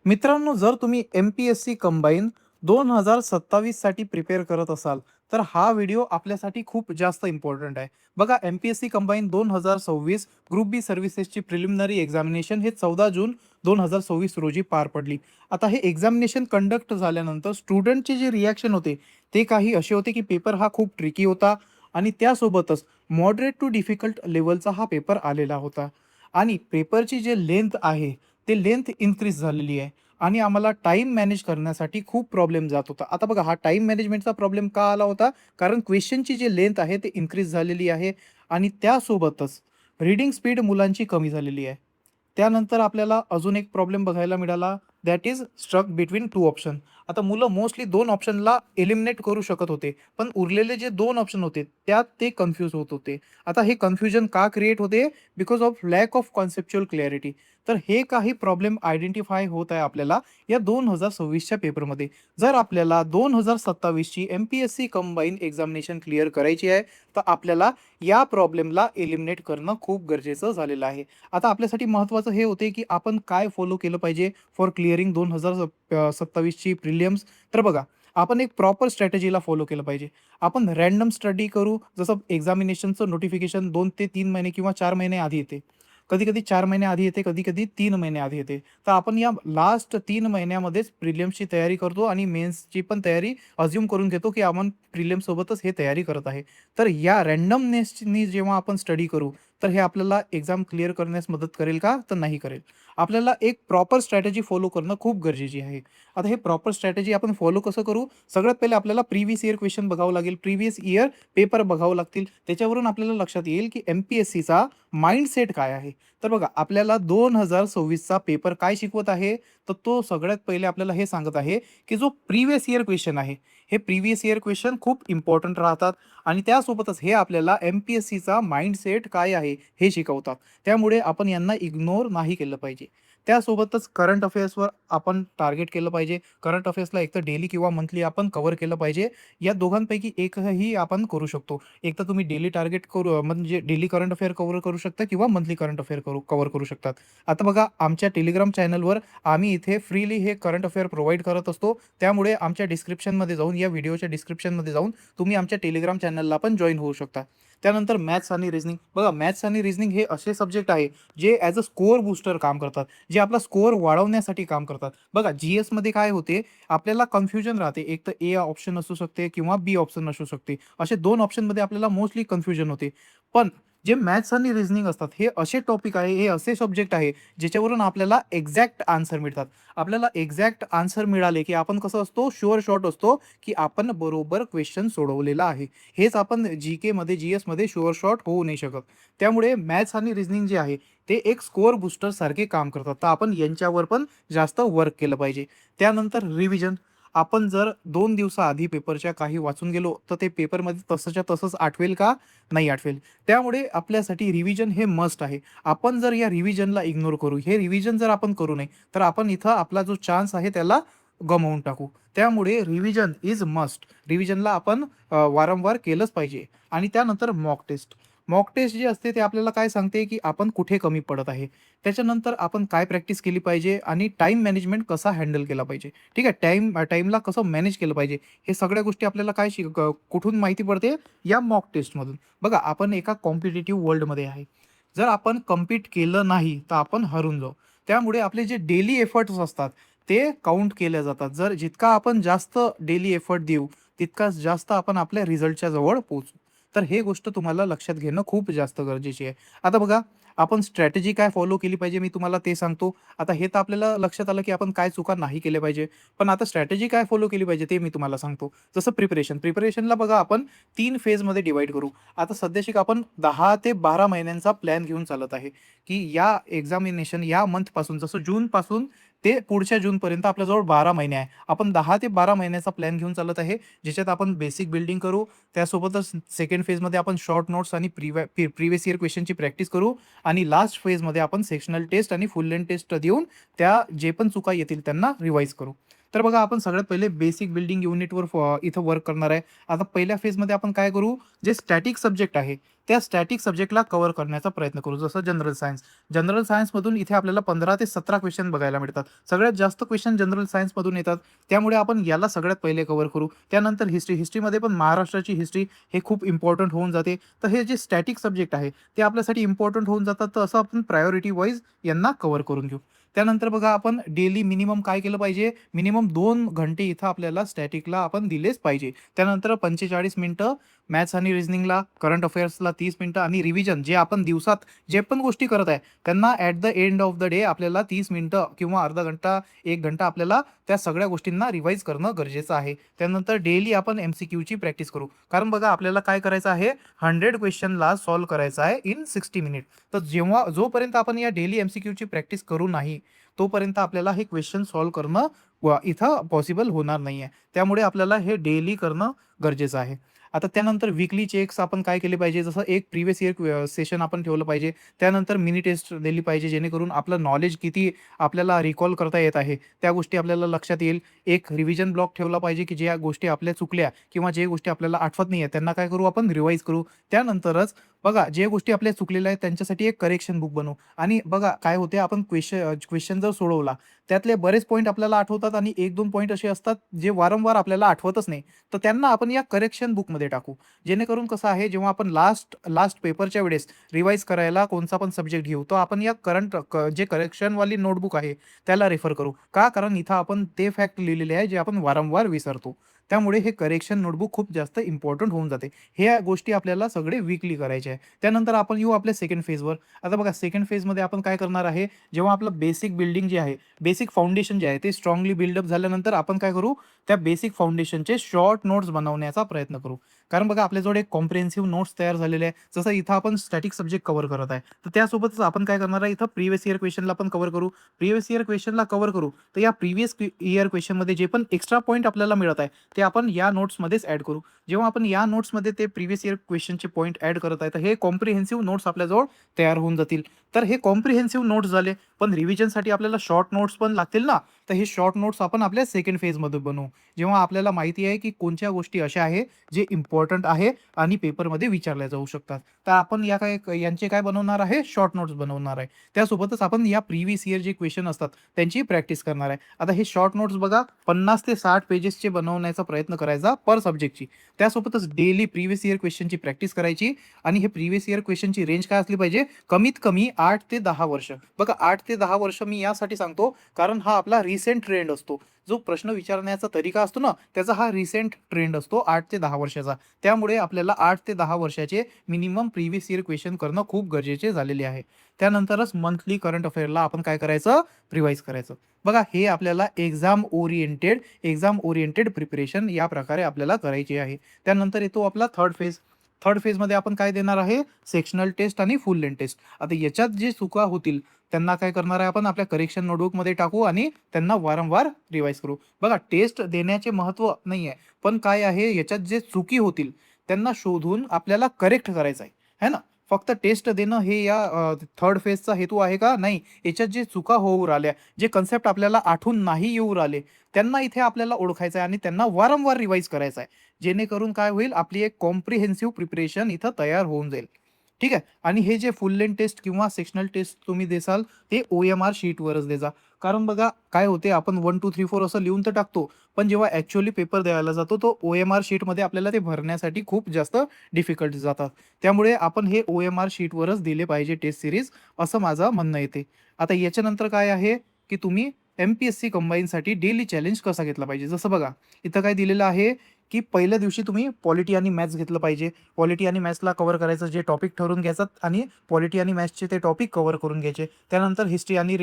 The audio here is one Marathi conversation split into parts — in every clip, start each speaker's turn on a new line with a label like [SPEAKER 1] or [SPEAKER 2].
[SPEAKER 1] मित्रांनो, जर तुम्ही एम-पी-एस-सी कंबाईन 2027 साठी प्रिपेअर करत असाल, तर हा व्हिडिओ आपल्यासाठी खूप जास्त इम्पोर्टंट आहे. बघा, एम-पी-एस-सी कंबाईन 2026 ग्रुप बी सर्व्हिसेसची प्रिलिमिनरी एक्झामिनेशन हे 14 जून 2026 रोजी पार पडली. आता हे एक्झामिनेशन कंडक्ट झाल्यानंतर स्टुडंटचे जे रिॲक्शन होते, ते काही असे होते की पेपर हा खूप ट्रिकी होता आणि त्यासोबतच मॉडरेट टू डिफिकल्ट लेव्हलचा हा पेपर आलेला होता. आणि पेपरची जे लेंथ आहे, ते लेंथ इन्क्रीज झालेली आहे आणि आम्हाला टाईम मॅनेज करण्यासाठी खूप प्रॉब्लेम जात होता. आता बघा, हा टाईम मॅनेजमेंटचा प्रॉब्लेम का आला होता? कारण क्वेश्चनची जी लेंथ आहे ते इन्क्रीज झालेली आहे आणि त्यासोबतच रीडिंग स्पीड मुलांची कमी झालेली आहे. त्यानंतर आपल्याला अजून एक प्रॉब्लेम बघायला मिळाला, that is struck between 2 option. आता मुलं मोस्टली 2 ऑप्शनला एलिमिनेट करू शकत होते. पण उरलेले जे 2 ऑप्शन होते, त्यात ते कन्फ्यूज होत होते. आता हे कन्फ्युजन का क्रिएट होते? Because of lack of conceptual clarity. तर हे काही प्रॉब्लेम आयडेंटिफाय होत आहे आपल्याला या 2026च्या पेपरमध्ये. जर आपल्याला 2027ची एम-पी-एस-सी कंबाईन एक्झामिनेशन क्लिअर करायची आहे, तर आपल्याला या प्रॉब्लेमला एलिमिनेट करणं खूप गरजेचं झालेलं आहे. आता आपल्यासाठी महत्त्वाचं हे होते, की आपण काय फॉलो केलं पाहिजे फॉर क्लिअरिंग 2027ची प्रिलिम्स. तर बघा, आपण एक प्रॉपर स्ट्रॅटेजीला फॉलो केलं पाहिजे. आपण रँडम स्टडी करू, जसं एक्झामिनेशनचं नोटिफिकेशन 2 ते 3 महिने किंवा 4 महिने आधी येते. कधी-कधी 4 महिने आधी येते, कधी-कधी 3 महिने आधी येते. तर आपण या लास्ट 3 महिन्यामध्येच प्रिलिम्सची तयारी करतो आणि मेन्सची पण तयारी अझ्युम करून घेतो, की आपण प्रिलिम्ससोबतच हे तयारी करत आहे. तर या रँडमनेसनी जेव्हा आपण स्टडी करू, तर हे आपल्याला एक्झाम क्लिअर करण्यास मदत करेल का? तर नाही करेल. आपल्याला एक प्रॉपर स्ट्रॅटेजी फॉलो करणं खूप गरजेची आहे. आता हे प्रॉपर स्ट्रॅटेजी आपण फॉलो कसं करू? सगळ्यात पहिले आपल्याला प्रिव्हियस इयर क्वेश्चन बघावं लागेल. प्रिव्हियस इयर पेपर बघावं लागतील. त्याच्यावरून आपल्याला लक्षात येईल, की एम-पी-एस-सीचा माइंडसेट काय आहे? तर बघा, आपल्याला 2026चा पेपर काय शिकवत आहे? तर तो सगळ्यात पहिले आपल्याला हे सांगत आहे, की जो प्रिव्हियस इयर क्वेश्चन आहे, हे प्रिव्हियस इयर क्वेश्चन खूप इम्पोर्टंट राहतात आणि त्यासोबतच हे आपल्याला एम-पी-एस-सीचा माइंडसेट काय आहे, हे शिकवतात. त्यामुळे आपण यांना इग्नोर नाही केलं पाहिजे. त्यासोबतच करंट अफेअर्सवर आपण टार्गेट केलं पाहिजे. करंट अफेअर्सला एकतर डेली किंवा मंथली आपण कव्हर केलं पाहिजे. या दोघांपैकी एकही आपण करू शकतो. एक तर तुम्ही डेली टार्गेट करू म्हणजे डेली करंट अफेअर कव्हर करू शकता किंवा मंथली करंट अफेअर कव्हर करू शकतात. आता बघा, आमच्या टेलिग्राम चॅनलवर आम्ही इथे फ्रीली हे करंट अफेअर प्रोव्हाईड करत असतो. त्यामुळे आमच्या डिस्क्रिप्शनमध्ये जाऊन, या व्हिडिओच्या डिस्क्रिप्शनमध्ये जाऊन तुम्ही आमच्या टेलिग्राम चॅनलला पण जॉइन होऊ शकता. त्यानंतर मॅथ्स आणि रिझनिंग. बघा, मॅथ्स आणि रिझनिंग हे असे सब्जेक्ट आहे, जे ॲज अ स्कोर बूस्टर काम करतात. जे आपला स्कोर वाढवण्यासाठी काम करतात. बघा, जी-एसमध्ये काय होते, आपल्याला कन्फ्युजन राहते. एक तर ए ऑप्शन असू शकते किंवा बी ऑप्शन असू शकते. असे 2 ऑप्शनमध्ये आपल्याला मोस्टली कन्फ्युजन होते. पण जे मॅथ्स आणि रिझनिंग असतात, हे असे टॉपिक आहे, हे असे सब्जेक्ट आहे, ज्याच्यावरून आपल्याला एक्झॅक्ट आन्सर मिळतात. आपल्याला एक्झॅक्ट आन्सर मिळाले, की आपण कसं असतो, शुअर शॉट असतो, की आपण बरोबर क्वेश्चन सोडवलेला आहे. हेच आपण जी-केमध्ये, जी-एसमध्ये शुअर शॉट होऊ नाही शकत. त्यामुळे मॅथ्स आणि रिझनिंग जे आहे, ते एक स्कोर बूस्टर सारखे काम करतात. तर आपण यांच्यावर पण जास्त वर्क केलं पाहिजे. त्यानंतर रिव्हिजन. आपण जर 2 दिवसाआधी पेपरच्या काही वाचून गेलो, तर ते पेपरमध्ये तसंच्या तसंच आठवेल का? नाही आठवेल. त्यामुळे आपल्यासाठी रिव्हिजन हे मस्ट आहे. आपण जर या रिव्हिजनला इग्नोर करू, हे रिव्हिजन जर आपण करू नये, तर आपण इथं आपला जो चान्स आहे त्याला गमावून टाकू. त्यामुळे रिव्हिजन इज मस्ट. रिव्हिजनला आपण वारंवार केलंच पाहिजे. आणि त्यानंतर मॉक टेस्ट. मॉक टेस्ट जे असते, ते आपल्याला काय सांगते, की आपण कुठे कमी पडत आहे. त्याच्यानंतर आपण काय प्रॅक्टिस केली पाहिजे आणि टाईम मॅनेजमेंट कसा हँडल केला पाहिजे. ठीक आहे. टाईमला कसं मॅनेज केलं पाहिजे. हे सगळ्या गोष्टी आपल्याला काय कुठून माहिती पडते? या मॉक टेस्टमधून. बघा, आपण एका कॉम्पिटिटिव्ह वर्ल्डमध्ये आहे. जर आपण कम्पीट केलं नाही, तर आपण हरून जाऊ. त्यामुळे आपले जे डेली एफर्ट्स असतात, ते काउंट केले जातात. जर जितका आपण जास्त डेली एफर्ट देऊ, तितकाच जास्त आपण आपल्या रिझल्टच्या जवळ पोहोचू. तर हे गोष्ट तुम्हाला लक्षात घेणं खूप जास्त गरजेची आहे. आता बघा, आपण स्ट्रॅटेजी काय फॉलो केली पाहिजे, मी तुम्हाला ते सांगतो. आता हे तर आपल्याला लक्षात आलं, की आपण काय चुका नाही केल्या पाहिजे. पण आता स्ट्रॅटेजी काय फॉलो केली पाहिजे, ते मी तुम्हाला सांगतो. जसं प्रिपरेशनला बघा, आपण 3 फेजमध्ये डिव्हाईड करू. आता सध्याशी आपण 10 ते 12 महिन्यांचा प्लॅन घेऊन चालत आहे, की या एक्झामिनेशन या मंथपासून, जसं जूनपासून ते पुढच्या जूनपर्यंत आपल्याजवळ 12 महिने आहे. आपण 10 ते 12 महिन्याचा प्लॅन घेऊन चालत आहे, ज्याच्यात आपण बेसिक बिल्डिंग करू. त्यासोबतच सेकंड फेजमध्ये आपण शॉर्ट नोट्स आणि प्रिव्हियस इयर क्वेश्चनची प्रॅक्टिस करू आणि लास्ट फेजमध्ये आपण सेक्शनल टेस्ट आणि फुल लेंथ टेस्ट देऊन त्या जे पण चुका येतील त्यांना रिवाईज करू. तर बघा आपण सगळ्यात पहिले बेसिक बिल्डिंग युनिटवर इथं वर्क करणार आहे. आता पहिल्या फेजमध्ये आपण काय करू, जे स्टॅटिक सब्जेक्ट आहे, त्या स्टॅटिक सब्जेक्टला कव्हर करण्याचा प्रयत्न करू. जसं जनरल सायन्स. जनरल सायन्समधून इथे आपल्याला 15 ते 17 क्वेश्चन बघायला मिळतात. सगळ्यात जास्त क्वेश्चन जनरल सायन्समधून येतात. त्यामुळे आपण याला सगळ्यात पहिले कव्हर करू. त्यानंतर हिस्ट्रीमध्ये पण महाराष्ट्राची हिस्ट्री हे खूप इम्पॉर्टंट होऊन जाते. तर हे जे स्टॅटिक सब्जेक्ट आहे, ते आपल्यासाठी इम्पॉर्टंट होऊन जातात. तर असं आपण प्रायोरिटी वाईज यांना कव्हर करून घेऊ. त्यानंतर बघा आपण डेली मिनिमम काय केलं पाहिजे, मिनिमम 2 घंटे इथं आपल्याला स्टॅटिकला आपण दिलेच पाहिजे. त्यानंतर 45 मिनिटं मॅथ्स आणि रिझनिंगला, करंट अफेअर्सला 30 मिनिटं आणि रिव्हिजन जे आपण दिवसात जे पण गोष्टी करत आहे, त्यांना at the end of the day आपल्याला 30 मिनिटं किंवा अर्धा घंटा, 1 घंटा आपल्याला त्या सगळ्या गोष्टींना रिवाईज करणं गरजेचं आहे. त्यानंतर डेली आपण MCQची प्रॅक्टिस करू. कारण बघा आपल्याला काय करायचं आहे, 100 क्वेश्चनला सॉल्व्ह करायचं आहे इन 60 मिनिट. तर जोपर्यंत आपण या डेली MCQची प्रॅक्टिस करू नाही, तोपर्यंत आपल्याला हे क्वेश्चन सॉल्व्ह करणं इथं पॉसिबल होणार नाही आहे. त्यामुळे आपल्याला हे डेली करणं गरजेचं आहे. आता त्यानंतर वीकली चेक्स आपण काय केले पाहिजे, जसं एक प्रिव्हियस इयर सेशन आपण ठेवलं पाहिजे. त्यानंतर मिनी टेस्ट दिली पाहिजे, जेणेकरून आपलं नॉलेज किती आपल्याला रिकॉल करता येत आहे, त्या गोष्टी आपल्याला लक्षात येईल. एक रिव्हिजन ब्लॉक ठेवला पाहिजे, की ज्या गोष्टी आपल्या चुकल्या किंवा जे गोष्टी आपल्याला आठवत नाही आहेत, त्यांना काय करू आपण रिवाईज करू. त्यानंतरच बघा जे गोष्टी आपल्या चुकलेल्या आहेत त्यांच्यासाठी एक करेक्शन बुक बनवू. आणि बघा काय होते, आपण क्वेश्चन जर सोडवला, त्यातले बरेच पॉईंट आपल्याला आठवतात आणि 1-2 पॉईंट असे असतात जे वारंवार आपल्याला आठवतच नाही. तर त्यांना आपण या करेक्शन बुकमध्ये टाकू. जेणेकरून कसं आहे, जेव्हा आपण लास्ट लास्ट पेपरच्या वेळेस रिवाईज करायला कोणता पण सब्जेक्ट घेऊ, तर आपण या जे करेक्शनवाली नोटबुक आहे त्याला रेफर करू. का? कारण इथं आपण ते फॅक्ट लिहिलेले आहे जे आपण वारंवार विसरतो. त्यामुळे हे करेक्शन नोटबुक खूप जास्त इम्पॉर्टंट होऊन जाते. ह्या गोष्टी आपल्याला सगळे वीकली करायचे आहे. त्यानंतर आपण येऊ आपल्या सेकंड फेजवर. आता बघा सेकंड फेजमध्ये आपण काय करणार आहे, जेव्हा आपलं बेसिक बिल्डिंग जे आहे, बेसिक फाउंडेशन जे आहे ते स्ट्राँगली बिल्डअप झाल्यानंतर आपण काय करू, त्या बेसिक फाउंडेशनचे शॉर्ट नोट्स बनवण्याचा प्रयत्न करू. कारण बघा आपल्याजवळ एक कॉम्प्रिहेन्सिव्ह नोट्स तयार झालेले आहे. जसं इथं आपण स्टॅटिक सब्जेक्ट कव्हर करत आहे. तर त्यासोबतच आपण काय करणार आहे, इथं प्रिव्हियस इयर क्वेश्चनला पण कव्हर करू. प्रिव्हियस इयर क्वेश्चनला कव्हर करू. तर या प्रिव्हियस इयर क्वेश्चनमध्ये जे पण एक्स्ट्रा पॉईंट आपल्याला मिळत आहे, ते आपण या नोट्समध्येच ॲड करू. जेव्हा आपण या नोट्समध्ये ते प्रिव्हियस इयर क्वेश्चनचे पॉईंट ॲड करत आहे, तर हे कॉम्प्रिहेन्सिव्ह नोट्स आपल्याजवळ तयार होऊन जातील. तर हे कॉम्प्रिहेन्सिव्ह नोट्स झाले. पण रिव्हिजनसाठी आपल्याला शॉर्ट नोट्स पण लागतील ना, तर हे शॉर्ट नोट्स आपण आपल्या सेकंड फेजमध्ये बनवू. जेव्हा आपल्याला माहिती आहे की कोणत्या गोष्टी अशा आहे जे इम्पॉर्टंट आहे आणि पेपरमध्ये विचारल्या जाऊ शकतात. तर आपण यांचे काय बनवणार आहे, शॉर्ट नोट्स बनवणार आहे. त्यासोबतच आपण या प्रिव्हियस इयर जे क्वेश्चन असतात त्यांची प्रॅक्टिस करणार आहे. आता हे शॉर्ट नोट्स बघा 50 ते 60 पेजेसचे बनवण्याचा प्रयत्न करायचा पर सब्जेक्टची. त्यासोबतच डेली प्रिव्हियस इयर क्वेश्चनची प्रॅक्टिस करायची. आणि हे प्रिव्हियस इयर क्वेश्चनची रेंज काय असली पाहिजे, कमीत कमी 8 ते 10 वर्ष. बघा 8 ते 10 वर्ष मी यासाठी सांगतो, कारण हा आपला रिसेंट ट्रेंड असतो. जो प्रश्न विचारण्याचा तरीका असतो ना, त्याचा हा रिसेंट ट्रेंड असतो 8 ते 10 वर्षाचा. त्यामुळे आपल्याला 8 ते 10 वर्षाचे मिनिमम प्रिव्हियस इयर क्वेश्चन करणं खूप गरजेचे झालेले आहे. त्यानंतरच मंथली करंट अफेअरला आपण काय करायचं, रिवाईज करायचं. बघा हे आपल्याला एक्झाम ओरिएंटेड प्रिपरेशन या प्रकारे आपल्याला करायची आहे. त्यानंतर येतो आपला थर्ड फेज. थर्ड फेजमध्ये आपण काय देणार आहे, सेक्शनल टेस्ट आणि फुल लेंथ टेस्ट. आता याच्यात जे चुका होतील त्यांना काय करणार आहे, आपण आपल्या करेक्शन नोटबुकमध्ये टाकू आणि त्यांना वारंवार रिवाईज करू. बघा टेस्ट देण्याचे महत्त्व नाही आहे, पण काय आहे याच्यात जे चुकी होतील त्यांना शोधून आपल्याला करेक्ट करायचं आहे, है ना? फक्त टेस्ट देणं हे या थर्ड फेजचा हेतू आहे का? नाही. याच्यात जे चुका होऊ राहिल्या, जे कन्सेप्ट आपल्याला आठवून नाही येऊ राहिले, त्यांना इथे आपल्याला ओळखायचं आहे आणि त्यांना वारंवार रिवाईज करायचं आहे. जेणेकरून काय होईल, आपली एक कॉम्प्रिहेन्सिव्ह प्रिपरेशन इथं तयार होऊन जाईल. ठीक आहे. आणि हे जे फुल लेंथ टेस्ट किंवा सेक्शनल टेस्ट तुम्ही देसाल, ते OMR शीटवरच देजा. कारण बघा काय होते, आपण 1, 2, 3, 4 असं लिहून तर टाकतो, पण जेव्हा ॲक्चुअली पेपर द्यायला जातो, तो OMR शीटमध्ये आपल्याला ते भरण्यासाठी खूप जास्त डिफिकल्ट जातात. त्यामुळे आपण हे OMR शीटवरच दिले पाहिजे टेस्ट सीरीज, असं माझं म्हणणं येते. आता याच्यानंतर काय आहे, की तुम्ही MPSC कंबाईनसाठी डेली चॅलेंज कसा घेतला पाहिजे. जसं बघा इथं काय दिलेलं आहे, की पहिल्या दिवशी तुम्ही पॉलिटी आणि मॅथ्स घेतलं पाहिजे. पॉलिटी आणि मॅथ्सला कव्हर करायचं, जे टॉपिक ठरवून घ्यायचं आणि पॉलिटी आणि मॅथ्सचे ते टॉपिक कव्हर करून घ्यायचे. त्यानंतर हिस्ट्री आणि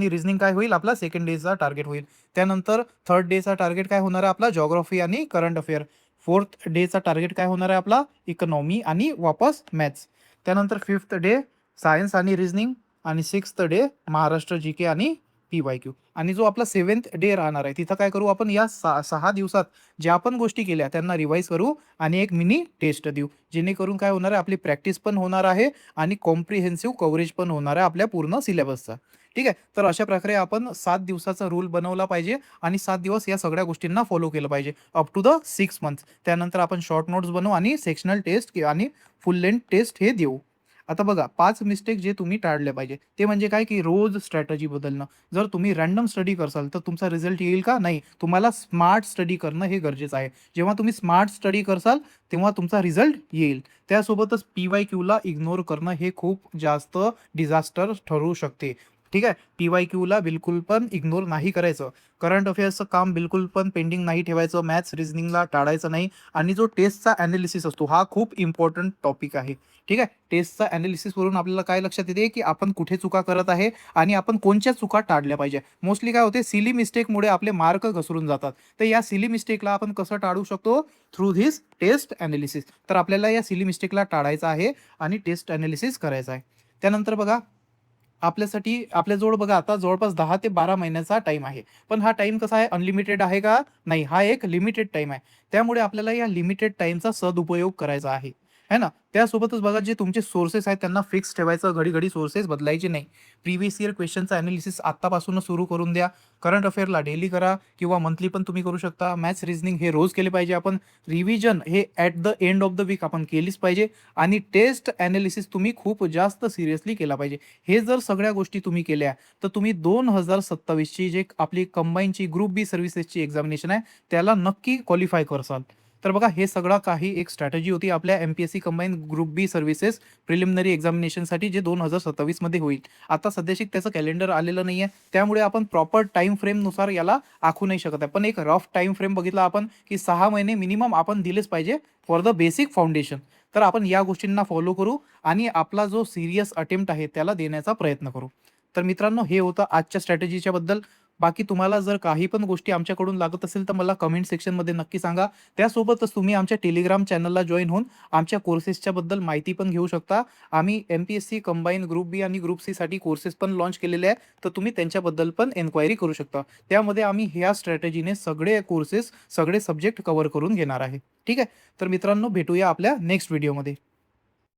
[SPEAKER 1] रिझनिंग काय होईल, आपला सेकंड डेचा टार्गेट होईल. त्यानंतर थर्ड डेचा टार्गेट काय होणार आहे, आपला जिओग्राफी आणि करंट अफेअर. फोर्थ डेचा टार्गेट काय होणार आहे, आपला इकॉनॉमी आणि वापस मॅथ्स. त्यानंतर फिफ्थ डे सायन्स आणि रिझनिंग आणि सिक्स्थ डे महाराष्ट्र GK आणि PYQ. आणि जो आपला 7th डे राहणार आहे, तिथं काय करू आपण, या 6 दिवसात ज्या पण गोष्टी केल्या त्यांना रिवाईज करू आणि एक मिनी टेस्ट देऊ. जेणेकरून काय होणार आहे, आपली प्रॅक्टिस पण होणार आहे आणि कॉम्प्रिहेन्सिव्ह कव्हरेज पण होणार आहे आपल्या पूर्ण सिलेबसचा. ठीक आहे. तर अशा प्रकारे आपण 7 दिवसाचा रूल बनवला पाहिजे आणि 7 दिवस या सगळ्या गोष्टींना फॉलो केलं पाहिजे अप टू द 6 मंथ्स. त्यानंतर आपण शॉर्ट नोट्स बनवू आणि सेक्शनल टेस्ट आणि फुल लेंथ टेस्ट हे देऊ. आता बघा 5 मिस्टेक जे तुम्ही टाळले पाहिजे ते म्हणजे काय, की रोज स्ट्रॅटेजी बदलणं. जर तुम्ही रँडम स्टडी करसाल तर तुमचा रिझल्ट येईल का? नाही. तुम्हाला स्मार्ट स्टडी करणं हे गरजेचं आहे. जेव्हा तुम्ही स्मार्ट स्टडी करसाल तेव्हा तुमचा रिझल्ट येईल. त्यासोबतच पी-वाय-क्यूला इग्नोर करणं हे खूप जास्त डिझास्टर ठरू शकते. ठीक आहे. पी-वाय-क्यूला बिलकुल पण इग्नोर नाही करायचं. करंट अफेअर्सचं काम बिलकुल पण पेंडिंग नाही ठेवायचं. मॅथ्स, रिझनिंगला टाळायचं नाही आणि जो टेस्टचा एनालिसिस असतो हा खूप इम्पोर्टंट टॉपिक आहे. ठीक आहे. टेस्टचा एनालिसिसवरून आपल्याला काय लक्षात येते, की आपण कुठे चुका करत आहे आणि आपण कोणत्या चुका टाळल्या पाहिजे. मोस्टली काय होते, सिली मिस्टेकमुळे आपले मार्क घसरून जातात. तर या सिली मिस्टेकला आपण कसं टाळू शकतो? Through this test analysis. तर आपल्याला या सिली मिस्टेकला टाळायचं आहे आणि टेस्ट एनालिसिस करायचं आहे. त्यानंतर बघा आपल्यासाठी आपल्याजवळ बघा आता जवळपास 10 ते 12 महिन्याचा टाईम आहे. पण हा टाईम कसा आहे, अनलिमिटेड आहे का? नाही. हा एक लिमिटेड टाईम आहे. त्यामुळे आपल्याला या लिमिटेड टाईमचा सदुपयोग करायचा आहे. आहे ना? त्यासोबतच बघा जे तुमचे सोर्सेस आहेत त्यांना फिक्स ठेवायचं. घडी-घडी सोर्सेस बदलायचे नाही. प्रिव्हियस इयर क्वेश्चनचं एनालिसिस आत्तापासूनच सुरू करून द्या. करंट अफेअरला डेली करा किंवा मंथली पण तुम्ही करू शकता. मॅथ्स, रिझनिंग हे रोज केले पाहिजे आपण. रिव्हिजन हे at the end of the week आपण केलीच पाहिजे आणि टेस्ट एनालिसिस तुम्ही खूप जास्त सिरियसली केला पाहिजे. हे जर सगळ्या गोष्टी तुम्ही केल्या तर तुम्ही 2027 ची जे आपली कंबाईनची ग्रुप बी सर्व्हिसेसची एक्झामिनेशन आहे त्याला नक्की क्वालिफाय करसाल. तर बघा हे सगळं काही एक स्ट्रॅटेजी होती आपल्या एम-पी-एस-सी कंबाईन ग्रुप बी सर्व्हिसेस प्रिलिमिनरी एक्झामिनेशनसाठी जे 2027 मध्ये होईल. आता सध्याशी त्याचं कॅलेंडर आलेलं नाहीये. त्यामुळे आपण प्रॉपर टाईम फ्रेमनुसार याला आखू नाही शकत आहे. पण एक रफ टाईम फ्रेम बघितला आपण, की 6 महिने मिनिमम आपण दिलेच पाहिजे फॉर द बेसिक फाउंडेशन. तर आपण या गोष्टींना फॉलो करू आणि आपला जो सीरियस अटेम्प्ट आहे त्याला देण्याचा प्रयत्न करू. तर मित्रांनो हे होतं आजच्या स्ट्रॅटेजीच्या बद्दल. बाकी तुम्हाला जर काही पण गोष्टी आमच्याकडून लागत असेल तर मला कमेंट सेक्शनमध्ये नक्की सांगा. त्यासोबतच तुम्ही आमच्या टेलिग्राम चॅनलला जॉइन होऊन आमच्या कोर्सेसच्या बद्दल माहिती पण घेऊ शकता. आम्ही एम-पी-एस-सी कंबाईन ग्रुप बी आणि ग्रुप सीसाठी कोर्सेस पण लॉन्च केलेले आहे. तर तुम्ही त्यांच्याबद्दल पण एन्क्वायरी करू शकता. त्यामध्ये आम्ही ह्या स्ट्रॅटेजीने सगळे कोर्सेस, सगळे सब्जेक्ट कव्हर करून घेणार आहे. ठीक आहे. तर मित्रांनो भेटूया आपल्या नेक्स्ट व्हिडिओमध्ये.